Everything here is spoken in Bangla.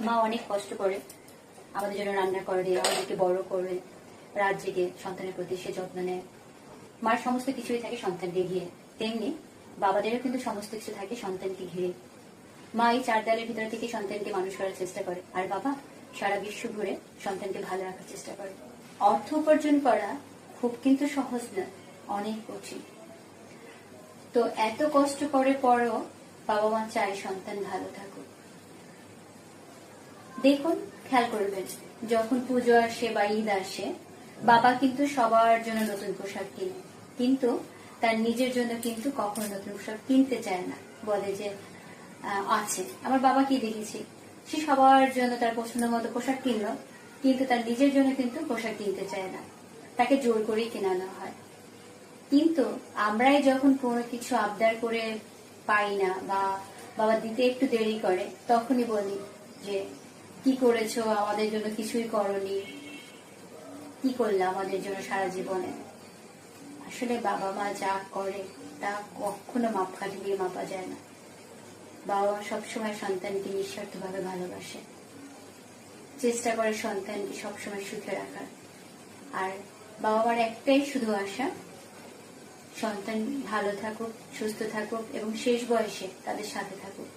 মা অনেক কষ্ট করে আমাদের জন্য রান্না করে, আমাদেরকে বড় করে, রাত জেগে সন্তানের প্রতি সে যত্ন নেয়। মার সমস্ত কিছুই থাকে সন্তানকে ঘিরে, তেমনি বাবাদেরও কিন্তু সমস্ত কিছু থাকে সন্তানকে ঘিরে। মা এই চার দেয়ালের ভিতরে থেকে সন্তানকে মানুষ করার চেষ্টা করে, আর বাবা সারা বিশ্ব ঘুরে সন্তানকে ভালো রাখার চেষ্টা করে। অর্থ উপার্জন করা খুব কিন্তু সহজ না, অনেক কঠিন। তো এত কষ্ট করে পরও বাবা মা চায় সন্তান ভালো থাকুক। দেখুন, খেয়াল করবেন, যখন পুজো আসে বা ঈদ আসে, বাবা কিন্তু সবার জন্য নতুন পোশাক কিনে, কিন্তু তার নিজের জন্য কিন্তু কখনো নতুন পোশাক কিনতে চায় না। বলে যে আছে, আমার বাবাকে দেখেছি, সে সবার জন্য তার পছন্দ মতো পোশাক কিনলো, কিন্তু তার নিজের জন্য কিন্তু পোশাক কিনতে চায় না, তাকে জোর করেই কেনানো হয়। কিন্তু আমরাই যখন কোনো কিছু আবদার করে পাই না বা বাবা দিতে একটু দেরি করে, তখনই বলি যে কি করেছো, আমাদের জন্য কিছুই করনি, কি করলে আমাদের জন্য সারা জীবনে। আসলে বাবা মা যা করে তা কখনো মাপকাঠি দিয়ে মাপা যায় না। বাবা মা সবসময় সন্তানকে নিঃস্বার্থভাবে ভালোবাসে, চেষ্টা করে সন্তানকে সবসময় সুখে রাখার। আর বাবা মার একটাই শুধু আশা, সন্তান ভালো থাকুক, সুস্থ থাকুক এবং শেষ বয়সে তাদের সাথে থাকুক।